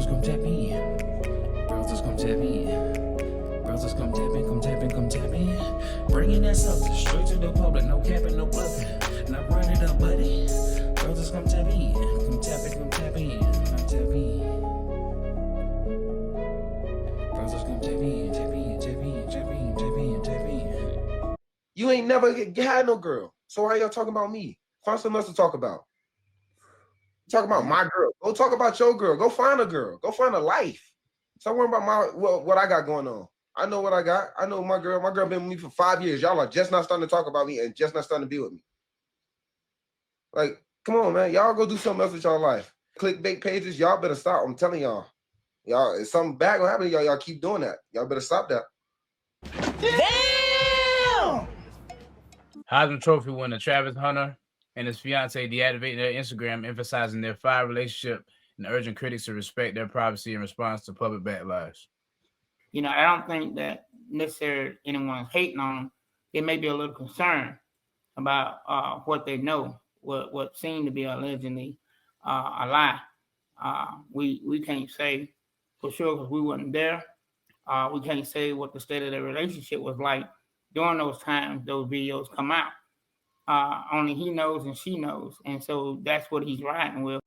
come tap in. Brothers come tap in. Brothers come tap in, come tap in, come tap in. Bringing that substance straight to the public, no capping, no bluffing. Now run it up, buddy. Brothers come tap in, come tap in, come tap in, come tap in. Brothers come tap in, tap in, tap in, tap in, tap in, tap in. You ain't never had no girl, so why y'all talking about me? Find something else to talk about. Talk about my girl. Go talk about your girl. Go find a girl. Go find a life. Stop worrying about what I got going on. I know what I got. I know my girl. My girl been with me for 5 years. Y'all are just not starting to talk about me and just not starting to be with me. Like, come on, man. Y'all go do something else with y'all life. Clickbait pages, y'all better stop. I'm telling y'all. Y'all, if something bad gonna happen to y'all, y'all keep doing that. Y'all better stop that. Damn! Heisman Trophy winner Travis Hunter and his fiance deactivated their Instagram, emphasizing their fire relationship and urging critics to respect their privacy in response to public backlash. You know, I don't think that necessarily anyone's hating on them. They may be a little concerned about what they know, what seemed to be allegedly a lie. We can't say for sure because we wasn't there. We can't say what the state of their relationship was like during those times those videos come out. Only he knows and she knows. And so that's what he's riding with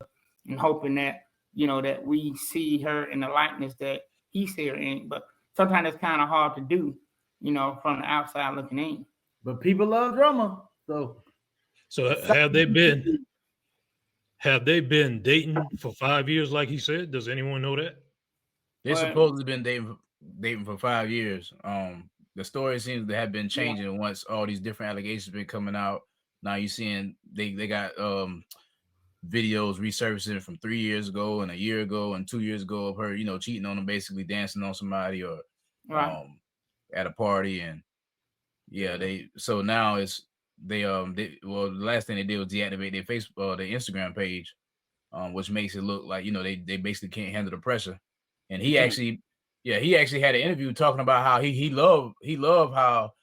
and hoping that, you know, that we see her in the likeness that he see her in. But sometimes it's kind of hard to do, you know, from the outside looking in. But people love drama. So have they been dating for 5 years like he said? Does anyone know that? They supposedly been dating for 5 years. The story seems to have been changing once all these different allegations been coming out. Now you're seeing they got videos resurfacing from 3 years ago and a year ago and 2 years ago of her, you know, cheating on them, basically dancing on somebody or at a party. And so now the last thing they did was deactivate their Facebook, their Instagram page, which makes it look like, you know, they basically can't handle the pressure. And he actually had an interview talking about how he loved how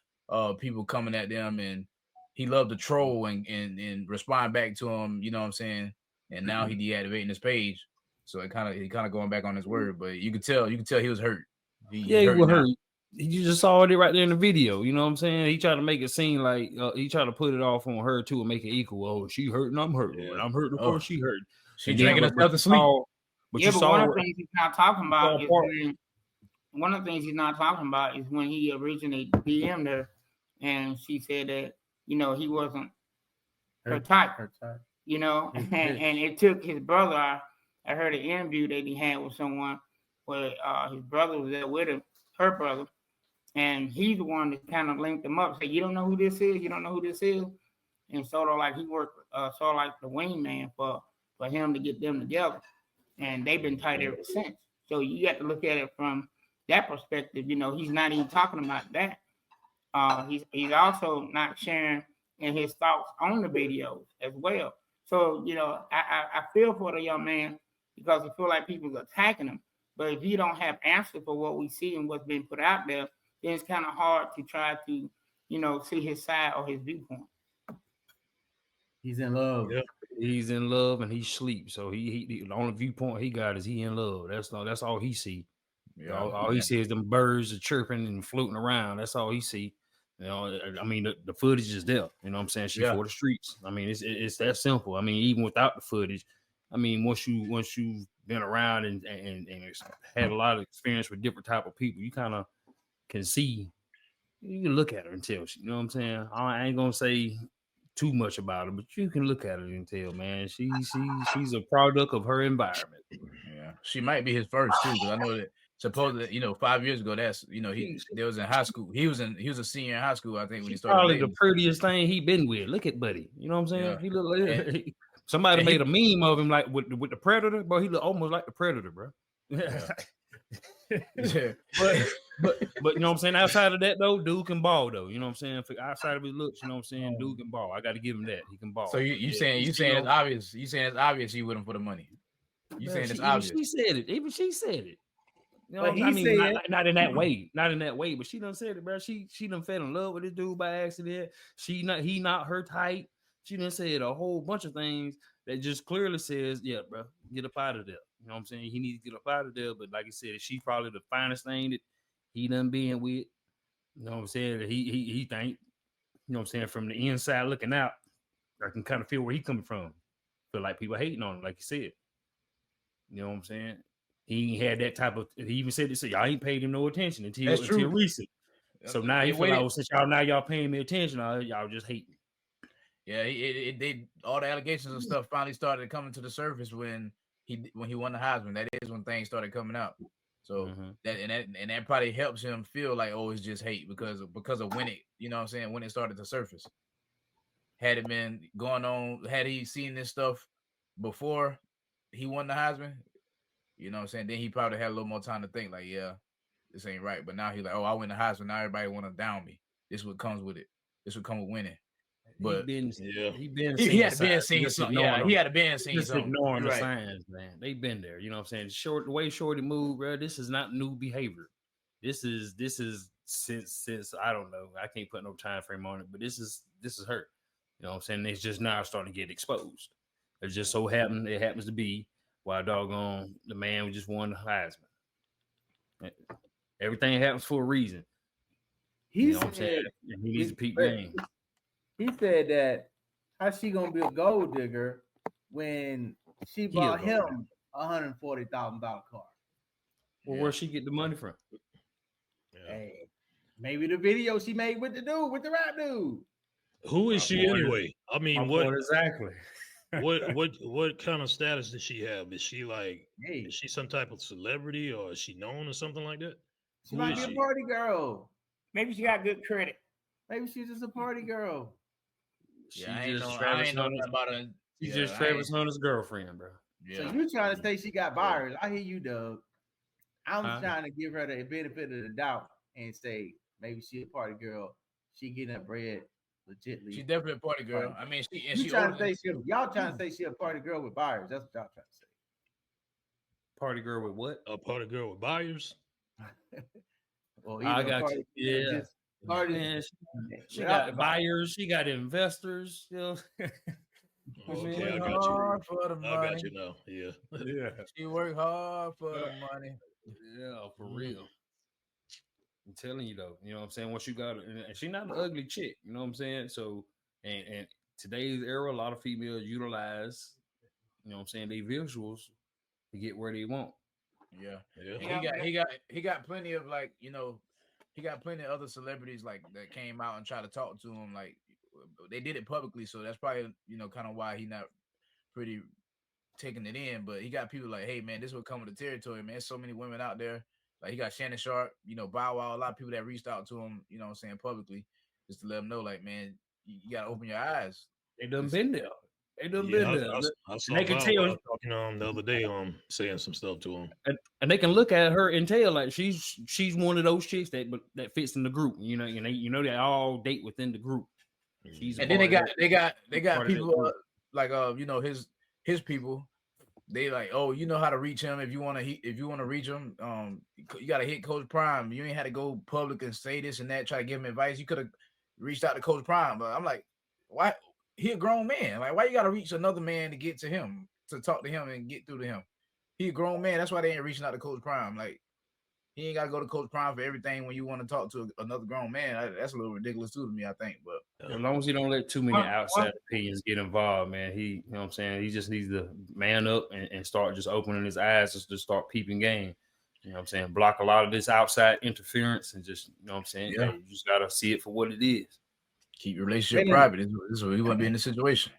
people coming at them, and he loved to troll and respond back to him, you know what I'm saying? And now he deactivating his page. So he kind of going back on his word, but you could tell he was hurt. He was hurt. You just saw it right there in the video. You know what I'm saying? He tried to make it seem like he tried to put it off on her too and make it equal. Oh, she hurt and I'm hurt. And I'm hurt before she hurt. She drinking herself to sleep. But one of the things he's not talking about is one of the things he's not talking about is when he originally DM'd her and she said that, you know, he wasn't her type. You know, and it took his brother. I heard an interview that he had with someone where his brother was there with him, her brother, and he's the one that kind of linked them up. Say, you don't know who this is? You don't know who this is? And sort of like he worked sort of like the wingman for him to get them together. And they've been tight ever since. So you got to look at it from that perspective. You know, he's not even talking about that. He's also not sharing in his thoughts on the videos as well. So, you know, I feel for the young man because I feel like people are attacking him. But if you don't have answers for what we see and what's being put out there, then it's kind of hard to try to, you know, see his side or his viewpoint. He's in love. Yep. He's in love and he sleeps. So he the only viewpoint he got is he in love. That's all he see. Yeah, all he sees is them birds are chirping and floating around. That's all he see. You know, I mean, the footage is there. You know what I'm saying? She for the streets. I mean, it's that simple. I mean, even without the footage, I mean, once you've been around and had a lot of experience with different type of people, you kind of can see. You can look at her and tell. You know what I'm saying? I ain't gonna say too much about her, but you can look at her and tell, man, she's a product of her environment. Yeah, she might be his first too, because I know that supposedly, you know, 5 years ago, that's, you know, there was in high school. He was a senior in high school, I think, when he started. Probably the prettiest thing he been with. Look at Buddy. You know what I'm saying? Yeah. He look like somebody made a meme of him like with the Predator, but he look almost like the Predator, bro. Yeah. But you know what I'm saying? Outside of that though, dude can ball though. You know what I'm saying? For outside of his looks, you know what I'm saying? Dude can ball. I got to give him that. He can ball. So you saying it's obvious? You saying it's obvious he with him for the money? You saying it's obvious? She said it. Even she said it. You know, but I mean, not in that way. Not in that way. But she done said it, bro. She done fell in love with this dude by accident. He not her type. She done said a whole bunch of things that just clearly says, yeah, bro, get up out of there. You You know what I'm saying? He needs to get up out of there. But like I said, she's probably the finest thing that he done been with. You know what I'm saying? He think, you know what I'm saying, from the inside looking out, I can kind of feel where he coming from. Feel like people hating on him, like you said. You know what I'm saying? He ain't had that type of. He even said this. Y'all ain't paid him no attention until recent. So now he feel like, well, since y'all paying me attention, y'all just hate me. Yeah, they all the allegations and stuff finally started coming to the surface when he won the Heisman. That is when things started coming out. So that probably helps him feel like, oh, it's just hate because of when it, you know what I'm saying, when it started to surface. Had it been going on, had he seen this stuff before he won the Heisman, you know what I'm saying, then he probably had a little more time to think like, yeah, this ain't right. But now he's like, oh, I win the Heisman. Now everybody want to down me. This is what comes with it. This would come with winning. But he had been seeing something. Yeah, he had been seeing something. Ignoring the signs, man. They've been there. You know what I'm saying? The way Shorty moved, bro. This is not new behavior. This is since I don't know. I can't put no time frame on it, but this is her. You know what I'm saying? It's just now starting to get exposed. It just so happens to be why doggone the man just won the Heisman. Everything happens for a reason. You know what I'm saying? And he needs to peep game. He said that how she gonna be a gold digger when she bought him $140,000 car. Well, where'd she get the money from? Hey, maybe the video she made with the rap dude. Who is she anyway? I mean, what exactly? what kind of status does she have? Is she like, is she some type of celebrity or is she known or something like that? She might be a party girl. Maybe she got good credit. Maybe she's just a party girl. I ain't know about her. She's just Travis Hunter's girlfriend, bro. Yeah. So you trying to say she got buyers? I hear you, Doug. I'm trying to give her the benefit of the doubt and say maybe she a party girl. She getting that bread legitly. She's definitely a party girl. I mean, y'all trying to say she a party girl with buyers. That's what y'all trying to say. Party girl with what? A party girl with buyers. Well, I got you. Man, she got buyers, she got investors, you know. Okay, I got you. For the money. I got you now. Yeah. She worked hard for the money. Yeah, for real. I'm telling you though, you know what I'm saying? Once you got her, and she's not an ugly chick, you know what I'm saying? So, and today's era, a lot of females utilize, you know what I'm saying, their visuals to get where they want. Yeah. He got plenty of, like, you know, he got plenty of other celebrities like that came out and tried to talk to him. Like, they did it publicly, so that's probably, you know, kind of why he not pretty taking it in. But he got people like, hey man, this will come with the territory, man. There's so many women out there. Like, he got Shannon Sharp, you know, Bow Wow, a lot of people that reached out to him, you know what I'm saying, publicly, just to let him know, like, man, you gotta open your eyes. They done been there. I saw they can tell talking to him the other day, saying some stuff to him, and they can look at her and tell like she's one of those chicks that fits in the group. You know they all date within the group. And then they got people like you know, his people. They like, oh, you know how to reach him if you want to reach him. You got to hit Coach Prime. You ain't had to go public and say this and that, try to give him advice. You could have reached out to Coach Prime, but I'm like, why? He a grown man. Like, why you got to reach another man to get to him, to talk to him and get through to him? He a grown man. That's why they ain't reaching out to Coach Prime. Like, he ain't got to go to Coach Prime for everything when you want to talk to another grown man. That's a little ridiculous too to me, I think. But as long as he don't let too many outside opinions get involved, man, you know what I'm saying? He just needs to man up and start just opening his eyes just to start peeping game. You know what I'm saying? Block a lot of this outside interference and just, you know what I'm saying? Yeah. Hey, you just got to see it for what it is. Keep your relationship private. This is what he want to be in the situation.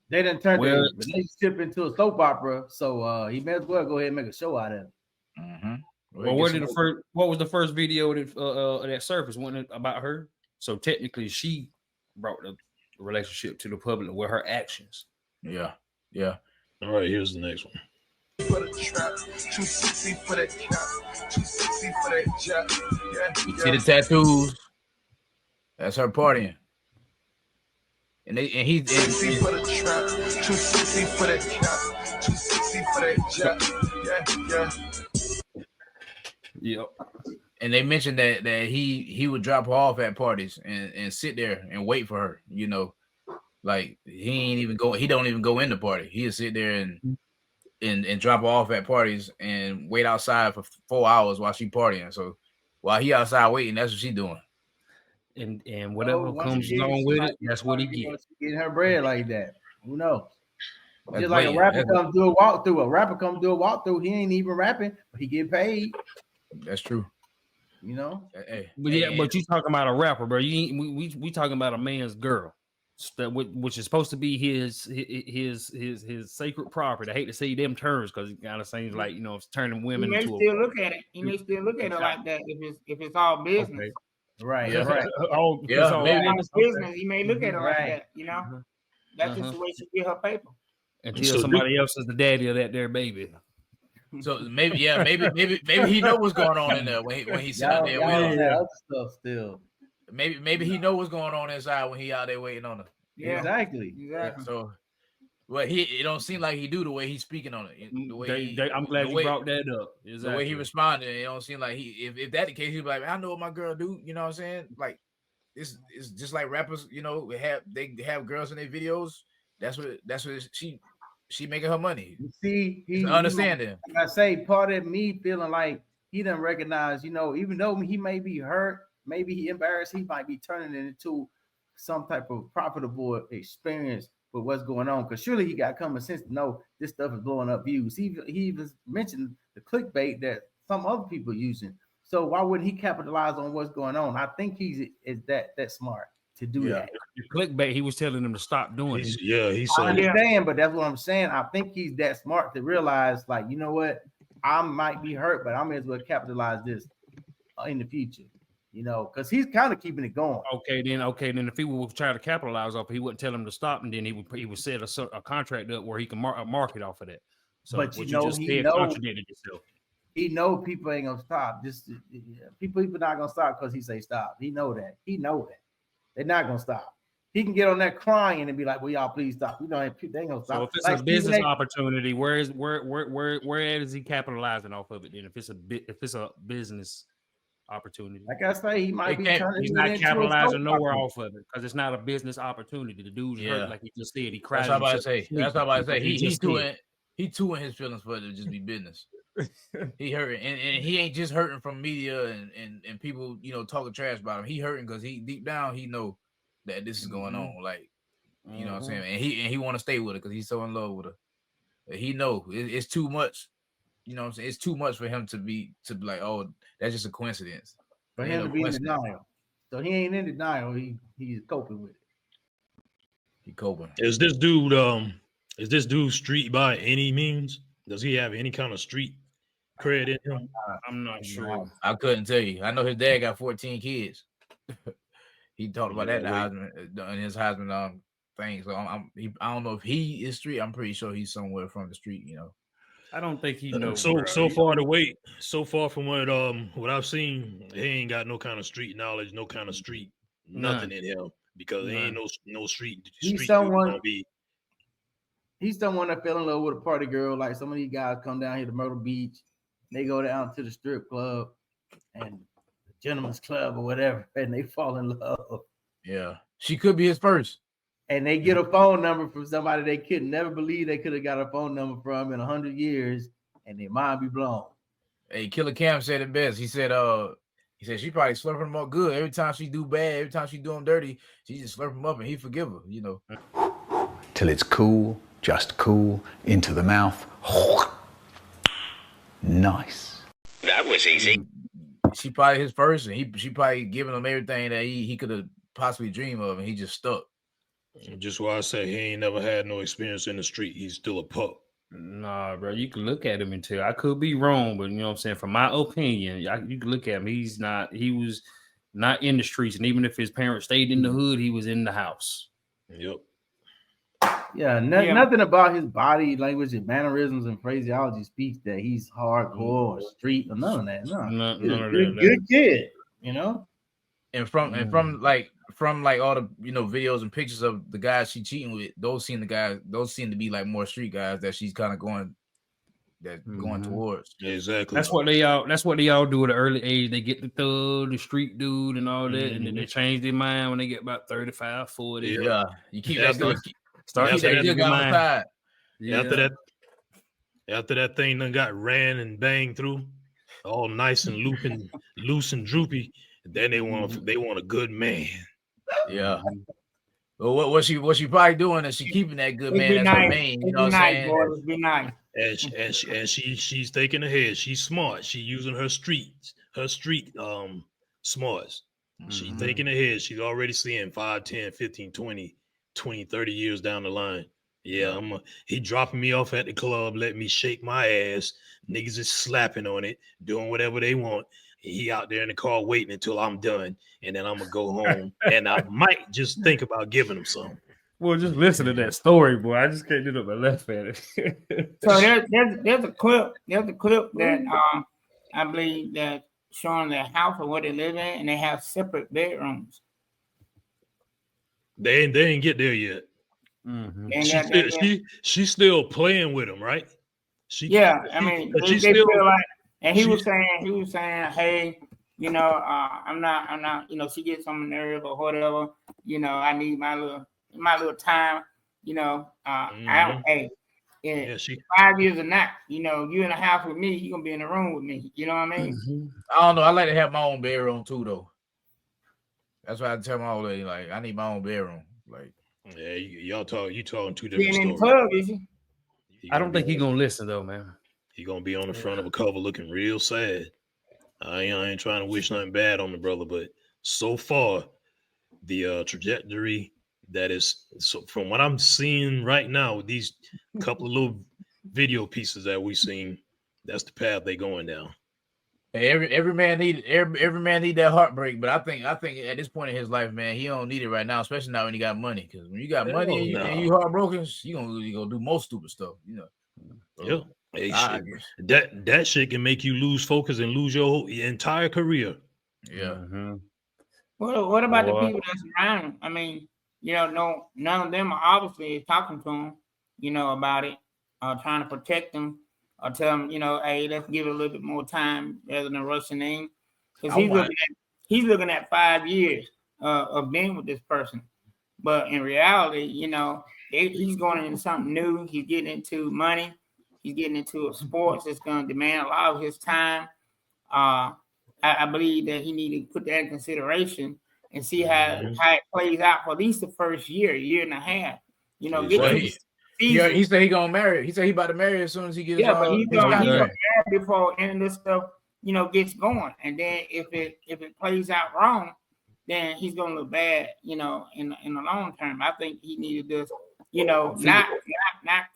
They done turned the relationship into a soap opera, so he may as well go ahead and make a show out of it. Mm-hmm. Well, what was the first video that surfaced? Wasn't it about her? So technically, she brought the relationship to the public with her actions. Yeah. All right, here's the next one. You see the tattoos? That's her partying. And he for the trap, 260 for that cap, 260 for that jack. Yep. And they mentioned that he would drop her off at parties and sit there and wait for her, you know. Like, he don't even go in the party. He'll sit there and and drop her off at parties and wait outside for 4 hours while she partying. So while he outside waiting, that's what she doing. And whatever comes along with it, that's what he gets. Getting her bread like that. Who knows? That's Just like a blatant. rapper comes do a walkthrough. A rapper comes do a walkthrough. He ain't even rapping, but he get paid. That's true. You know. Hey, But but you talking about a rapper, bro? We talking about a man's girl, which is supposed to be his sacred property. I hate to say them terms because it kind of seems like it's turning women. He may into still look at it. He may still look at it like that if it's all business. Okay. Right. Yeah. Right. Business. He may look at it like that. You know, that's just the way she get her paper. Until somebody else is the daddy of that there baby. So maybe he know what's going on in there when he sat out there waiting. Other stuff still. Maybe he know what's going on inside when he out there waiting on her. Yeah, exactly. So, but it don't seem like he do the way he's speaking on it. The way I'm glad you brought that up. Exactly. The way he responded, it don't seem like if that the case, he'd be like, I know what my girl do. You know what I'm saying? Like it's just like rappers. They have girls in their videos. That's what she making her money. You see, he understanding. Like I say, part of me feeling like he doesn't recognize, even though he may be hurt, maybe he embarrassed, he might be turning it into some type of profitable experience with what's going on. Because surely he got common sense to know this stuff is blowing up views. He even mentioned the clickbait that some other people are using. So why wouldn't he capitalize on what's going on? I think he's that smart to do that. The clickbait, he was telling them to stop doing it. I understand, but that's what I'm saying. I think he's that smart to realize, like, you know what? I might be hurt, but I may as well capitalize this in the future. Because he's kind of keeping it going. Okay, then if he would try to capitalize off, he wouldn't tell him to stop, and then he would set a contract up where he can market off of that. So, but you just contradicted yourself. He know people ain't gonna stop. People not gonna stop because he say stop. He know that. They're not gonna stop. He can get on that crying and be like, "Will y'all please stop?" They ain't gonna stop. So if it's a business opportunity, where is he capitalizing off of it? Then if it's a business opportunity, like I say, he might be. He's not capitalizing nowhere off of it because it's not a business opportunity. The dude's hurt, like he just said. He cried. That's what I'm about to say. He too in his feelings for it to just be business. He hurting, and he ain't just hurting from media and people talking trash about him. He hurting because he deep down he know that this is going on. Like you know what I'm saying, and he want to stay with her because he's so in love with her. He know it's too much. You know what I'm saying? It's too much for him to be like, oh, that's just a coincidence. For him to be in denial. So he ain't in denial. He's coping with it. He coping. Is this dude street by any means? Does he have any kind of street cred in him? I'm not sure. I couldn't tell you. I know his dad got 14 kids. He talked about that in his Heisman thing. So I don't know if he is street. I'm pretty sure he's somewhere from the street. I don't think he knows. So far from what I've seen, he ain't got no kind of street knowledge, no kind of street nothing in him because there ain't no street. He's someone that fell in love with a party girl. Like some of these guys come down here to Myrtle Beach, they go down to the strip club and the gentleman's club or whatever, and they fall in love. Yeah, she could be his first. And they get a phone number from somebody they could never believe they could have got a phone number from in 100 years, and their mind be blown. Hey, Killer Cam said it best. He said she probably slurping them up good. Every time she do bad, every time she do them dirty, she just slurp them up and he forgive her, Till it's cool, just cool, into the mouth. Nice. That was easy. She probably his first, and she probably giving him everything that he could have possibly dreamed of, and he just stuck. Just why I say he ain't never had no experience in the street. He's still a pup. Nah, bro. You can look at him and tell. I could be wrong, but you know what I'm saying. From my opinion, you can look at him. He was not in the streets, and even if his parents stayed in the hood, he was in the house. Yep. Yeah, nothing about his body language and mannerisms and phraseology speaks that he's hardcore or street or none of that. No, he's a good kid, And from all the videos and pictures of the guys she cheating with, those seem to be like more street guys that she's kind of going towards. Yeah, exactly. That's what they all do at an early age. They get the thug, the street dude, and all that, and then they change their mind when they get about 35, 40. Yeah, you keep that After that, After that thing done got ran and banged through, all nice and loose and droopy, then they want a good man. Yeah. Well, what she probably doing is she keeping that good man as her main. You know what I'm saying? Boy, be nice. And she's thinking ahead. She's smart. She using her street smarts. She's thinking ahead. She's already seeing 5, 10, 15, 20, 30 years down the line. Yeah, he dropping me off at the club, letting me shake my ass. Niggas is slapping on it, doing whatever they want. He out there in the car waiting until I'm done, and then I'm gonna go home. And I might just think about giving him some. Well, just listen to that story, boy. I just can't do it but laugh at it. So there's a clip that I believe that showing their house or where they live in, and they have separate bedrooms. They ain't get there yet. She's still playing with him, right? I mean, they feel like, and he was saying, hey, you know, I'm not, you know, she gets on my nerve or whatever, you know, I need my little time, you know, hey, 5 years or not, you know, you in the house with me, you gonna be in the room with me, you know what I mean? I don't know. I like to have my own bedroom too, though. That's why I tell my old lady, like, I need my own bedroom, like. Yeah, you talking two different stories. Club, is he? I don't think he's gonna listen though, man. He gonna be on the front of a cover looking real sad. I ain't trying to wish nothing bad on the brother, but so far the trajectory that is, so from what I'm seeing right now with these couple of little video pieces that we seen, that's the path they going down. Hey, every man need that heartbreak, but I think at this point in his life, man, he don't need it right now, especially not when he got money. Because when you got money and you heartbroken, you gonna do most stupid stuff, you know. Yeah, hey, that shit can make you lose focus and lose your entire career. Yeah. What about the people that's around him? I mean, you know, none of them are obviously talking to him, you know, about it, trying to protect him. Or tell him, you know, hey, let's give it a little bit more time rather than rushing in, because he's looking at 5 years of being with this person. But in reality, you know, he's going into something new. He's getting into money. He's getting into sports that's going to demand a lot of his time. I believe that he needed to put that in consideration and see how it plays out for at least the first year and a half. You know, he said he gonna marry. He said he about to marry as soon as he gets. But he's gonna marry before any of this stuff, you know, gets going. And then if it plays out wrong, then he's gonna look bad, you know, in the long term. I think he needed this, you know, not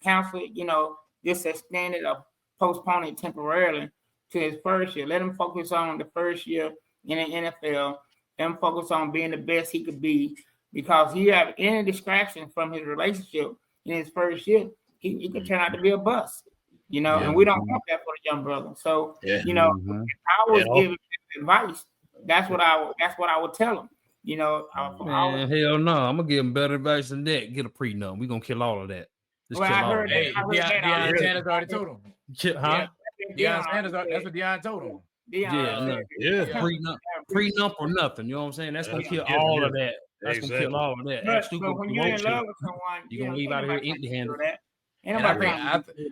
cancel it, you know, just extend it or postpone it temporarily to his first year. Let him focus on the first year in the NFL. Let him focus on being the best he could be, because he have any distraction from his relationship in his first year, he could turn out to be a bust, you know, and we don't want that for the young brother. So, you know, if I was giving advice, that's what I would tell him. You know, man, hell no, I'm gonna give him better advice than that. Get a prenup. We're gonna kill all of that. Just kill all of that. Deion Sanders already told him. Huh? Deion Sanders, that's what Deion told him. Prenup or nothing. You know what I'm saying? That's gonna kill all of that. That's gonna kill all of that. But when you're in love with someone, you're gonna leave out of here empty-handed.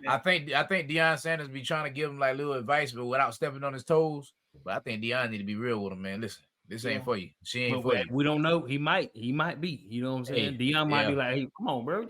I think Deion Sanders be trying to give him like little advice, but without stepping on his toes. But I think Deion need to be real with him, man. Listen, this ain't for you. She ain't for you. We don't know. He might be. You know what I'm saying? Deion might be like, hey, come on, bro.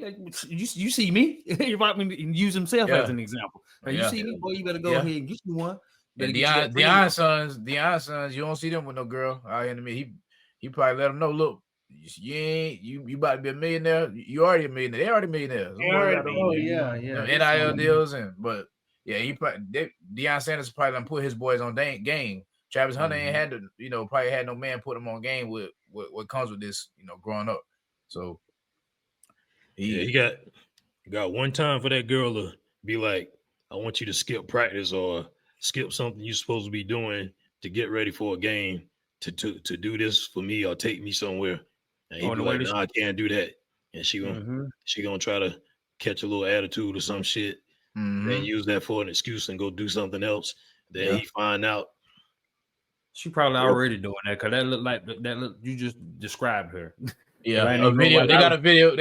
You see me? He might use himself as an example. You see me, boy? You better go ahead and get you one. Deion sons, you don't see them with no girl out here in the middle. He probably let them know, look. You about to be a millionaire. You already a millionaire. They already millionaires. NIL deals but Deion Sanders probably done put his boys on game. Travis Hunter ain't had to, you know, probably had no man put him on game with what comes with this, you know, growing up. So he got one time for that girl to be like, I want you to skip practice or skip something you're supposed to be doing to get ready for a game to do this for me or take me somewhere. And he'd be like, no, I can't do that. And she gonna try to catch a little attitude or some shit, and use that for an excuse and go do something else. Then he find out. She probably already doing that, because that look like you just described her. Yeah, a video. They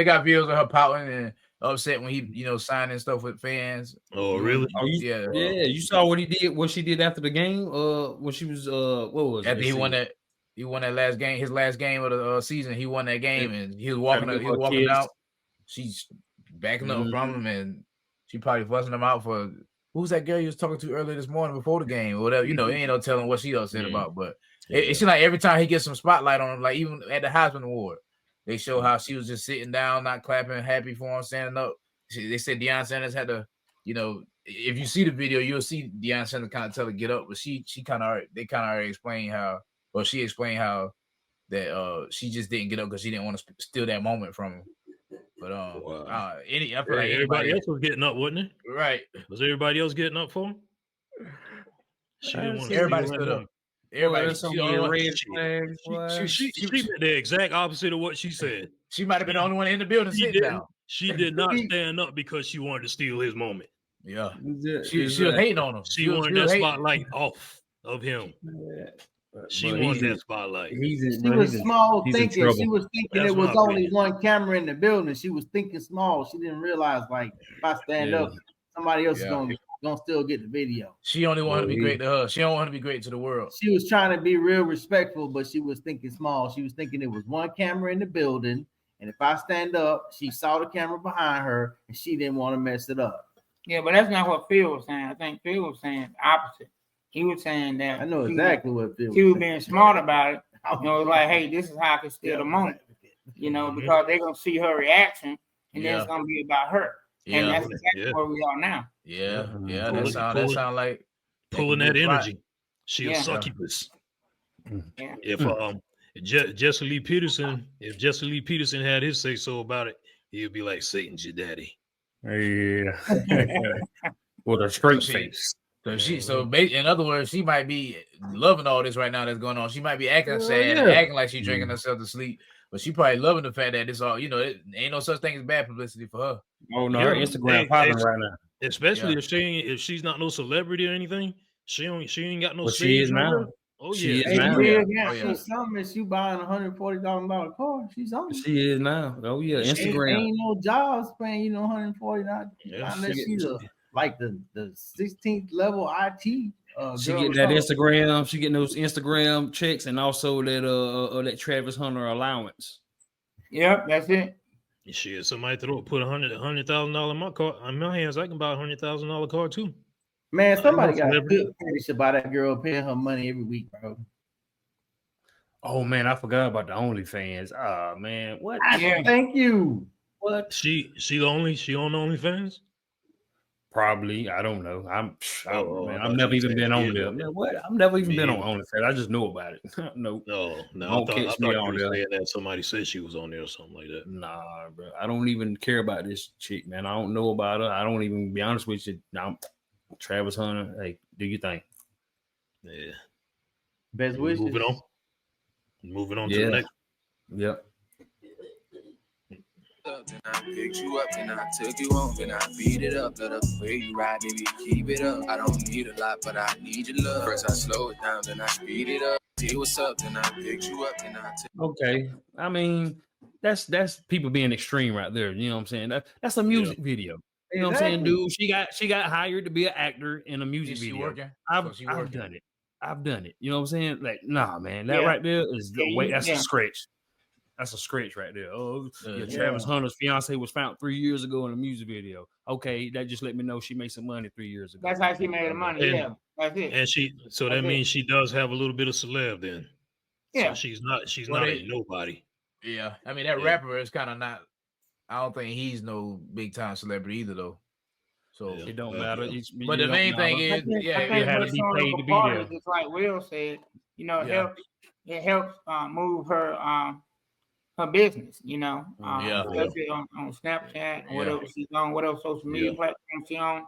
got videos of her pouting, upset when he, signing stuff with fans. Oh, really? Yeah. Yeah, you saw what he did, what she did after the game. When she was what was it? After he won that last game, his last game of the season. He won that game, and he was walking out. She's backing up from him, and she probably fussing him out for who's that girl you was talking to earlier this morning before the game or whatever. Ain't no telling what she upset about. But it seems like every time he gets some spotlight on him, like even at the Heisman Award, they show how she was just sitting down, not clapping, happy for him, standing up. They said Deion Sanders had to, if you see the video, you'll see Deion Sanders kind of tell her get up, but she kind of already explained how, or she explained how that she just didn't get up because she didn't want to steal that moment from him. But I feel like everybody else was getting up, wasn't it? Right. Was everybody else getting up for him? She didn't want to everybody stood up. Everybody. She the exact opposite of what she said. She might have been the only one in the building sitting down. She did not stand up because she wanted to steal his moment. Yeah. She was hating on him. She wanted that spotlight off of him. She wanted that spotlight. She was small thinking. She was thinking it was only one camera in the building. She was thinking small. She didn't realize, like, if I stand up, somebody else is gonna still get the video. She only wanted to be great to her. She don't want to be great to the world. She was trying to be real respectful, but she was thinking small. She was thinking it was one camera in the building, and if I stand up, she saw the camera behind her, and she didn't want to mess it up. Yeah, but that's not what Phil was saying. I think Phil was saying the opposite. He was saying that I know exactly what Phil was saying. He was being smart about it. Like, hey, this is how I can steal the moment. Because they're gonna see her reaction, and then it's gonna be about her. Yeah. And that's exactly where we are now. Yeah. That sound like pulling that energy. She a succubus. Yeah. If Jesse Lee Peterson had his say so about it, he'd be like, Satan's your daddy. Yeah. With a straight face. So in other words, she might be loving all this right now that's going on. She might be acting sad and acting like she's drinking herself to sleep, but she probably loving the fact that it's all, it ain't no such thing as bad publicity for her. Oh no, her Instagram popping right now. Especially if she's not no celebrity or anything, she ain't got no. Well, she is now. Oh she yeah, is now. She's something. She buying $140,000 car. She's on. She is now. Oh yeah, Instagram. Ain't no jobs paying $140. Unless she's like the 16th level IT. She getting that Instagram. She getting those Instagram checks and also that Travis Hunter allowance. Yep, that's it. Shit, somebody put $100,000 in my car on my hands. I can buy $100,000 car too. Man, somebody got a good fetish about that girl paying her money every week, bro. Oh man, I forgot about the OnlyFans. Oh man, what? Thank you. What? She on the OnlyFans? Probably, I don't know. I've never even been on there. Man, what? I've never even been on OnlyFans. I just know about it. No. I thought you were saying that somebody said she was on there or something like that. Nah, bro. I don't even care about this chick, man. I don't know about her. I don't even be honest with you. Now, Travis Hunter, hey, do you think? Yeah. Best wishes. Moving on to the next. Yep. Then I picked you up, then I took you home, then I beat it up, let up the way you ride, baby, keep it up. I don't need a lot, but I need your love. First I slow it down, then I speed it up. See what's up, then I picked you up, then I took. Okay, I mean that's people being extreme right there. You know what I'm saying? That's a music video. You know what I'm saying, dude? She got hired to be an actor in a music video. Working? I've done it. I've done it. You know what I'm saying? Like, nah, man, that right there is the way. That's a stretch. That's a scratch right there. Oh, Travis Hunter's fiance was found 3 years ago in a music video. Okay, that just let me know she made some money 3 years ago. That's how she made the money. That's it. And that means she does have a little bit of celeb then. Yeah, so she's not a nobody. Yeah, I mean that rapper is kind of not. I don't think he's no big time celebrity either though. So it don't matter. But the main thing is, it had to be paid to be there. Just like Will said, it helps move her business, especially on Snapchat or whatever she's on, whatever social media platform she's on,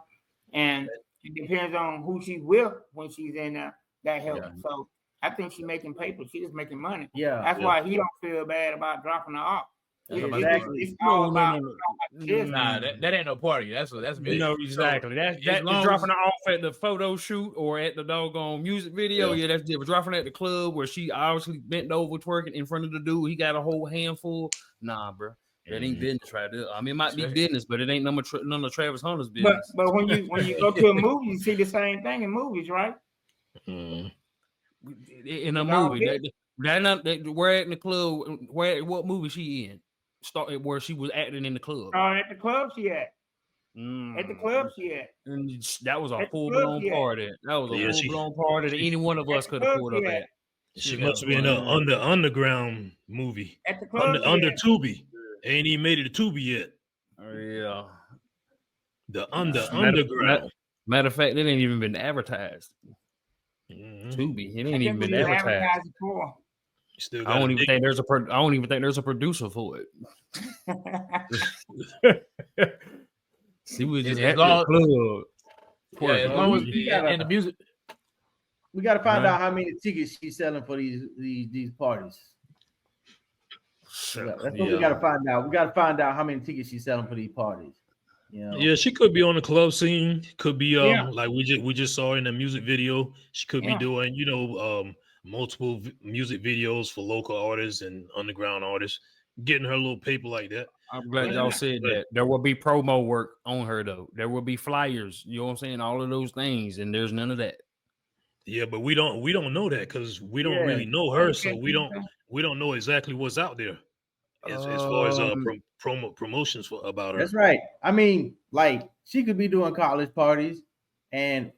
and it depends on who she's with when she's in there. That helps. Yeah. So I think she's making paper. She's just making money. Yeah, that's why he don't feel bad about dropping her off. Exactly. It's all about that ain't no party. That's big. Exactly. That's dropping her off at the photo shoot or at the doggone music video. Yeah, that's different. Dropping her at the club where she obviously bent over twerking in front of the dude. He got a whole handful. Nah, bro. That ain't business right there. I mean, it might be business, but it ain't none of Travis Hunter's business. But when you go to a movie, you see the same thing in movies, right? In a movie, where at in the club? What movie she in? Started where she was acting in the club. At the club she at. At the club she at. And that was a full blown party. That was a full blown party that any one of us could have pulled up at. She must have been on the underground movie. At the club under Tubi. Ain't even made it to Tubi yet. Oh yeah. The underground. Matter of fact, it ain't even been advertised. Tubi, it ain't even been advertised. I don't even think there's a producer for it. She was just at the club. Yeah, as long as in the music. We got to find out how many tickets she's selling for these parties. That's what we got to find out. We got to find out how many tickets she's selling for these parties. You know? Yeah, she could be on the club scene. Could be like we just saw in the music video. She could be doing multiple music videos for local artists and underground artists, getting her little paper like that. I'm glad y'all said that. There will be promo work on her though. There will be flyers. You know what I'm saying? All of those things, and there's none of that. Yeah, but we don't know that because we don't really know her, so we don't know exactly what's out there as far as promotions about her. That's right. I mean, like she could be doing college parties, and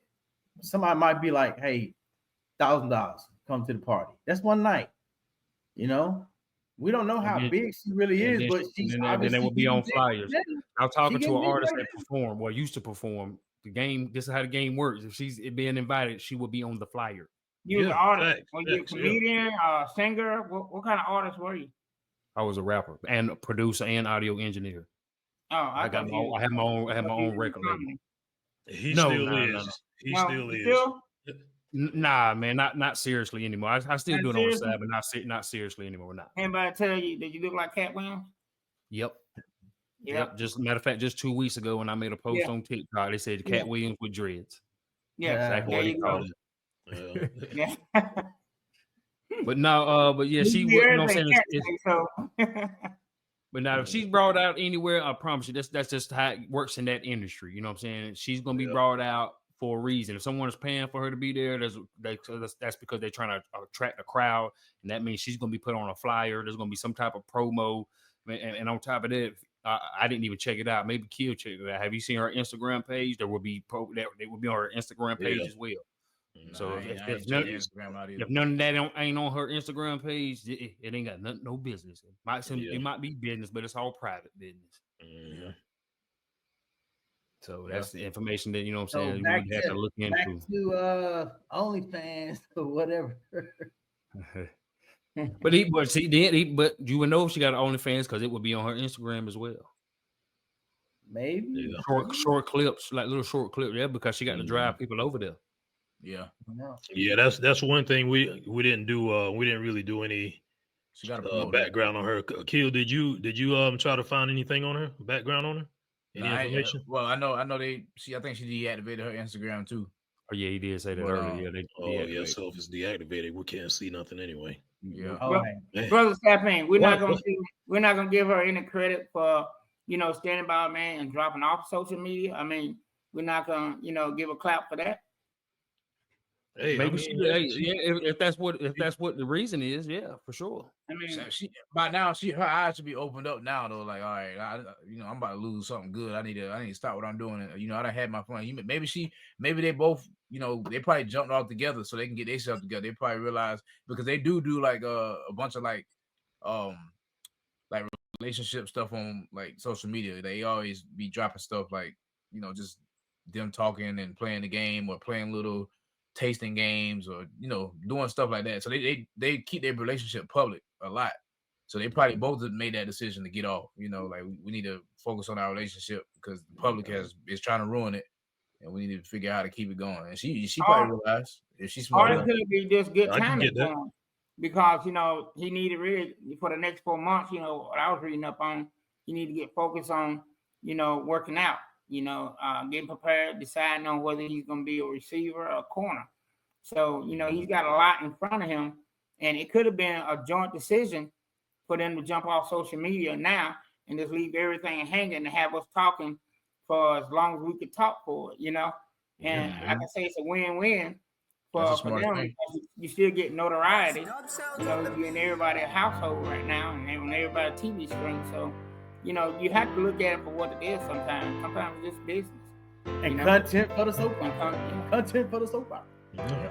somebody might be like, "Hey, $1,000, come to the party." That's one night. You know, we don't know how big she really is, but she's then they will be on flyers. I'm talking to an artist that performed, used to perform. The game, this is how the game works. If she's being invited, she will be on the flyer. You was an artist. Were you a comedian, singer? What kind of artist were you? I was a rapper and a producer and audio engineer. Oh, I had my own record label. He still is. He still is. Nah, man, not seriously anymore. I still do it on the side, but not seriously anymore. Not. Anybody tell you that you look like Cat Williams? Yep. Just matter of fact, just 2 weeks ago when I made a post on TikTok, they said Cat Williams with dreads. Yeah, exactly what he called it. Yeah. But she, you know what I'm saying? But now if she's brought out anywhere, I promise you, that's just how it works in that industry. You know what I'm saying? She's gonna be brought out for a reason. If someone is paying for her to be there, that's because they're trying to attract a crowd, and that means she's gonna be put on a flyer. There's gonna be some type of promo, and on top of that, I didn't even check it out. Maybe Kill checked it out. Have you seen her Instagram page? There will be they will be on her Instagram page as well. So if none of that ain't on her Instagram page, it ain't got no business. It might be business, but it's all private business. Mm-hmm. So that's the information that you know what I'm saying. We have to look into. Back to OnlyFans or whatever. But you would know if she got an OnlyFans because it would be on her Instagram as well. Maybe short clips, like little short clips. Yeah, because she got to drive people over there. Yeah. That's one thing we didn't do. We didn't really do any background on her. Kill, did you try to find anything on her? Background on her? Any information? Well, I know I think she deactivated her Instagram too. Oh yeah, he did say that earlier. Yeah, so if it's deactivated, we can't see nothing anyway. Yeah. Brother Stephanie, we're not gonna give her any credit for standing by a man and dropping off social media. I mean, we're not gonna give a clap for that. Hey, maybe if that's what the reason is, yeah, for sure. I mean, by now her eyes should be opened up now though. Like, all right, I'm about to lose something good. I need to stop what I'm doing. And, I done had my fun. Maybe they both, they probably jumped off together so they can get themselves together. They probably realize because they do like a bunch of like relationship stuff on like social media. They always be dropping stuff like just them talking and playing the game or playing little tasting games or doing stuff like that. So they keep their relationship public a lot. So they probably both made that decision to get off. Like we need to focus on our relationship because the public is trying to ruin it, and we need to figure out how to keep it going. And she probably realized if she's smart. Or it could be just good timing for him because he needed really for the next 4 months. What I was reading up on, he need to get focused on working out. Getting prepared, deciding on whether he's going to be a receiver or a corner. So, he's got a lot in front of him, and it could have been a joint decision for them to jump off social media now and just leave everything hanging and have us talking for as long as we could talk for it, you know. And like I say, it's a win-win for them because you still get notoriety. You know, you're in everybody's household right now and on everybody's TV screen. So, you know, you have to look at it for what it is sometimes. Sometimes it's just business. And content for the soap opera. Content for the soap opera. Yeah.